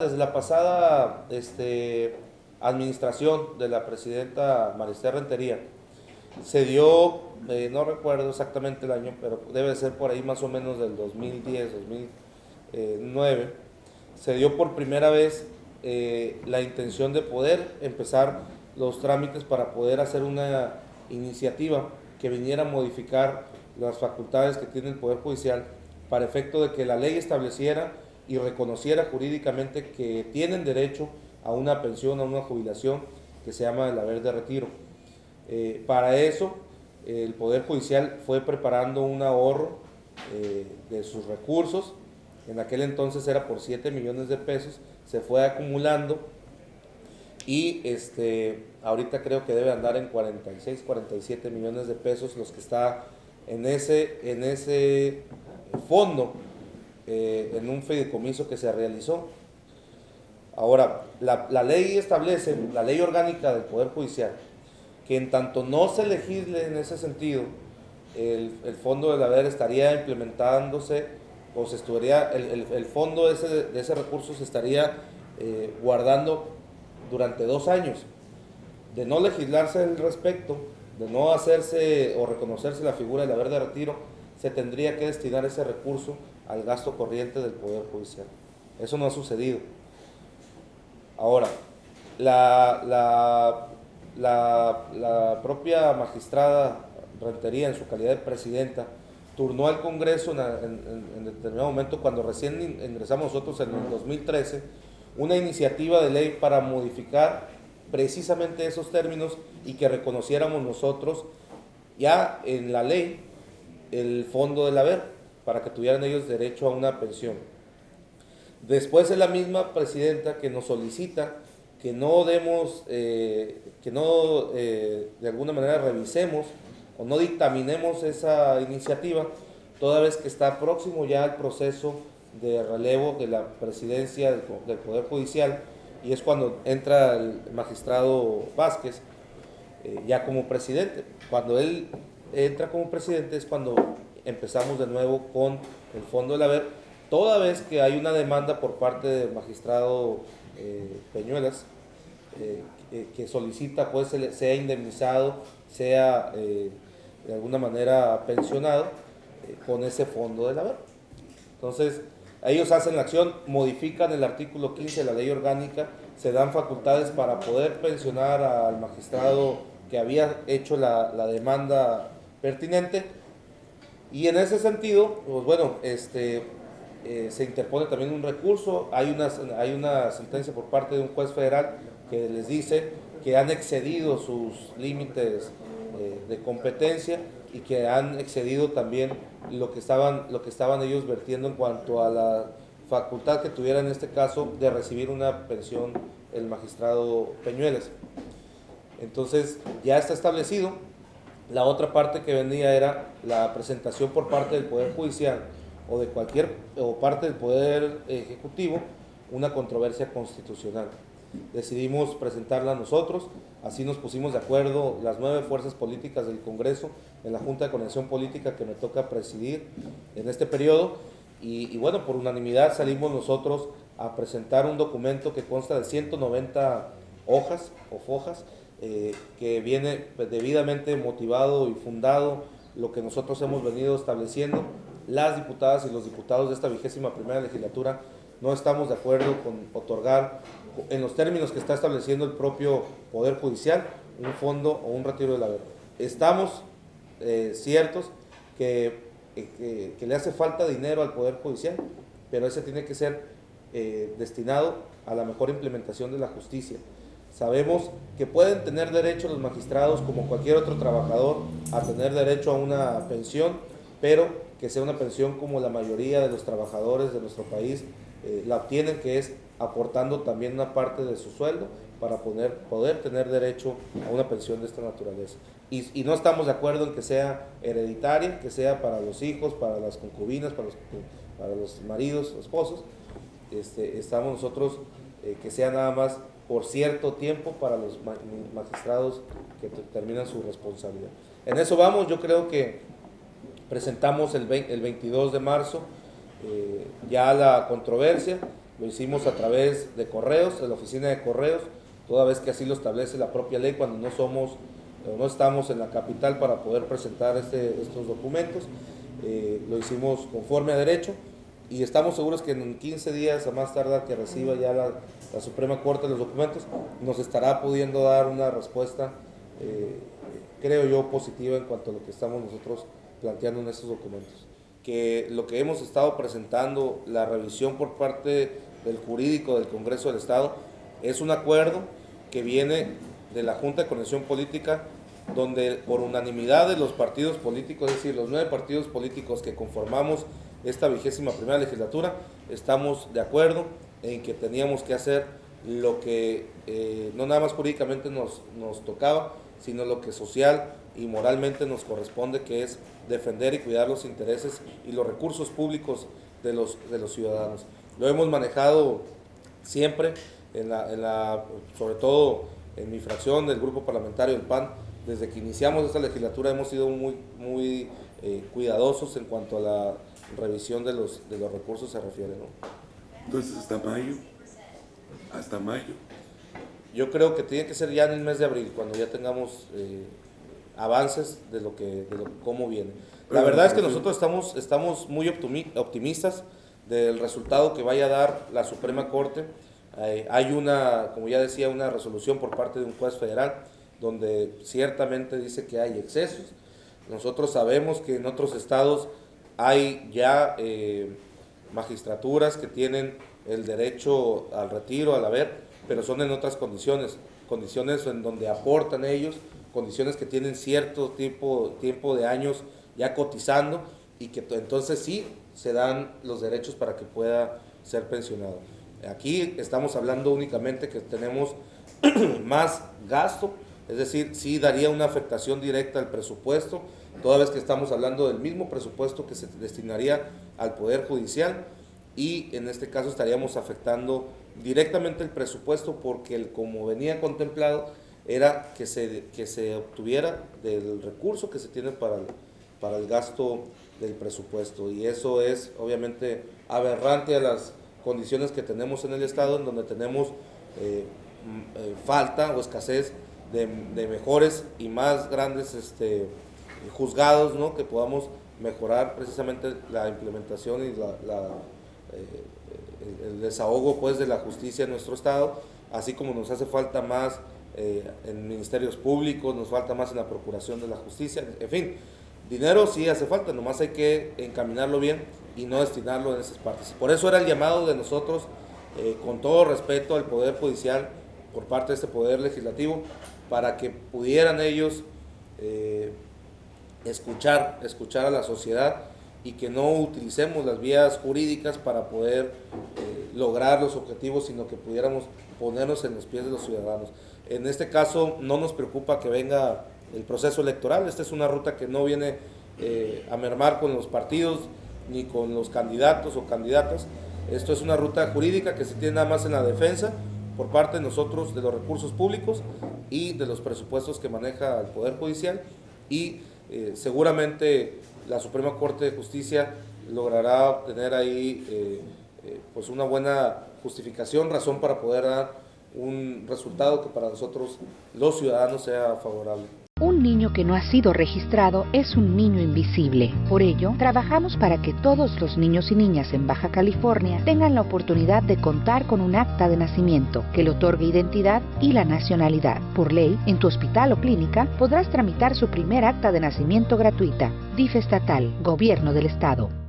Desde la pasada administración de la presidenta Maristela Rentería, se dio, no recuerdo exactamente el año, pero debe ser por ahí más o menos del 2010, 2009, se dio por primera vez la intención de poder empezar los trámites para poder hacer una iniciativa que viniera a modificar las facultades que tiene el Poder Judicial para efecto de que la ley estableciera y reconociera jurídicamente que tienen derecho a una pensión, a una jubilación que se llama el haber de retiro. Para eso, el Poder Judicial fue preparando un ahorro de sus recursos. En aquel entonces era por 7 millones de pesos, se fue acumulando y ahorita creo que debe andar en 46, 47 millones de pesos los que está en ese fondo, en un fideicomiso que se realizó. Ahora, la ley establece, la ley orgánica del Poder Judicial, que en tanto no se legisle en ese sentido, el fondo del haber estaría implementándose, o se estaría, el fondo de ese recurso se estaría guardando durante 2 años. De no legislarse al respecto, de no hacerse o reconocerse la figura del haber de retiro, se tendría que destinar ese recurso al gasto corriente del Poder Judicial. Eso no ha sucedido. Ahora, la propia magistrada Rentería, en su calidad de presidenta, turnó al Congreso en determinado momento, cuando recién ingresamos nosotros en el 2013, una iniciativa de ley para modificar precisamente esos términos y que reconociéramos nosotros ya en la ley el fondo del haber, para que tuvieran ellos derecho a una pensión. Después es la misma presidenta que nos solicita que no demos, de alguna manera revisemos o no dictaminemos esa iniciativa, toda vez que está próximo ya el proceso de relevo de la presidencia del Poder Judicial, y es cuando entra el magistrado Vázquez ya como presidente. Cuando él entra como presidente es cuando empezamos de nuevo con el fondo del haber, toda vez que hay una demanda por parte del magistrado Peñuelas que solicita pues sea indemnizado, sea de alguna manera pensionado con ese fondo del haber. Entonces, ellos hacen la acción, modifican el artículo 15 de la ley orgánica, se dan facultades para poder pensionar al magistrado que había hecho la demanda pertinente, y en ese sentido, pues bueno, se interpone también un recurso. Hay una sentencia por parte de un juez federal que les dice que han excedido sus límites de competencia y que han excedido también lo que estaban ellos vertiendo en cuanto a la facultad que tuviera en este caso de recibir una pensión el magistrado Peñuelas. Entonces ya está establecido. La otra parte que venía era la presentación por parte del Poder Judicial o de cualquier parte del Poder Ejecutivo, una controversia constitucional. Decidimos presentarla nosotros, así nos pusimos de acuerdo las 9 fuerzas políticas del Congreso en la Junta de Coordinación Política que me toca presidir en este periodo, y bueno, por unanimidad salimos nosotros a presentar un documento que consta de 190 hojas o fojas, que viene debidamente motivado y fundado lo que nosotros hemos venido estableciendo. Las diputadas y los diputados de esta 21ª legislatura no estamos de acuerdo con otorgar, en los términos que está estableciendo el propio Poder Judicial, un fondo o un retiro del haber. Estamos ciertos que le hace falta dinero al Poder Judicial, pero ese tiene que ser destinado a la mejor implementación de la justicia. Sabemos que pueden tener derecho los magistrados, como cualquier otro trabajador, a tener derecho a una pensión, pero que sea una pensión como la mayoría de los trabajadores de nuestro país la obtienen, que es aportando también una parte de su sueldo para poder tener derecho a una pensión de esta naturaleza. Y no estamos de acuerdo en que sea hereditaria, que sea para los hijos, para las concubinas, para los maridos, esposos. Estamos nosotros que sea nada más por cierto tiempo para los magistrados que terminan su responsabilidad. En eso vamos. Yo creo que presentamos el 22 de marzo ya la controversia. lo hicimos a través de correos, de la oficina de correos, toda vez que así lo establece la propia ley cuando no estamos en la capital para poder presentar estos documentos. Lo hicimos conforme a derecho y estamos seguros que en 15 días, a más tardar que reciba ya la Suprema Corte los documentos, nos estará pudiendo dar una respuesta, creo yo, positiva en cuanto a lo que estamos nosotros planteando en estos documentos. Que lo que hemos estado presentando, la revisión por parte del jurídico del Congreso del Estado, es un acuerdo que viene de la Junta de Coordinación Política, donde por unanimidad de los partidos políticos, es decir, los 9 partidos políticos que conformamos esta 21ª legislatura, estamos de acuerdo en que teníamos que hacer lo que no nada más jurídicamente nos tocaba, sino lo que social y moralmente nos corresponde, que es defender y cuidar los intereses y los recursos públicos de los ciudadanos. Lo hemos manejado siempre, sobre todo en mi fracción del grupo parlamentario del PAN. Desde que iniciamos esta legislatura hemos sido muy cuidadosos en cuanto a la revisión de los recursos se refiere, ¿no? Entonces, hasta mayo. Yo creo que tiene que ser ya en el mes de abril, cuando ya tengamos avances de cómo viene. La verdad es que nosotros estamos muy optimistas del resultado que vaya a dar la Suprema Corte. Hay como ya decía, una resolución por parte de un juez federal donde ciertamente dice que hay excesos. Nosotros sabemos que en otros estados hay ya magistraturas que tienen el derecho al retiro, al haber, pero son en otras condiciones en donde aportan ellos, condiciones que tienen cierto tiempo de años ya cotizando y que entonces sí se dan los derechos para que pueda ser pensionado. Aquí estamos hablando únicamente que tenemos más gasto, es decir, sí daría una afectación directa al presupuesto, toda vez que estamos hablando del mismo presupuesto que se destinaría al Poder Judicial, y en este caso estaríamos afectando directamente el presupuesto, porque como venía contemplado era que se obtuviera del recurso que se tiene para el gasto del presupuesto, y eso es obviamente aberrante a las condiciones que tenemos en el Estado, en donde tenemos falta o escasez de mejores y más grandes juzgados, ¿no?, que podamos mejorar precisamente la implementación y el desahogo, pues, de la justicia en nuestro Estado, así como nos hace falta más en ministerios públicos, nos falta más en la Procuración de la Justicia, en fin, dinero sí hace falta, nomás hay que encaminarlo bien y no destinarlo en esas partes. Por eso era el llamado de nosotros, con todo respeto al Poder Judicial, por parte de este Poder Legislativo, para que pudieran ellos escuchar a la sociedad y que no utilicemos las vías jurídicas para poder lograr los objetivos, sino que pudiéramos ponernos en los pies de los ciudadanos. En este caso no nos preocupa que venga el proceso electoral. Esta es una ruta que no viene a mermar con los partidos ni con los candidatos o candidatas. Esto es una ruta jurídica que se tiene nada más en la defensa por parte de nosotros de los recursos públicos y de los presupuestos que maneja el Poder Judicial, y seguramente la Suprema Corte de Justicia logrará obtener ahí pues una buena justificación, razón para poder dar un resultado que para nosotros los ciudadanos sea favorable. Un niño que no ha sido registrado es un niño invisible. Por ello, trabajamos para que todos los niños y niñas en Baja California tengan la oportunidad de contar con un acta de nacimiento que le otorgue identidad y la nacionalidad. Por ley, en tu hospital o clínica podrás tramitar su primer acta de nacimiento gratuita. DIF estatal, Gobierno del Estado.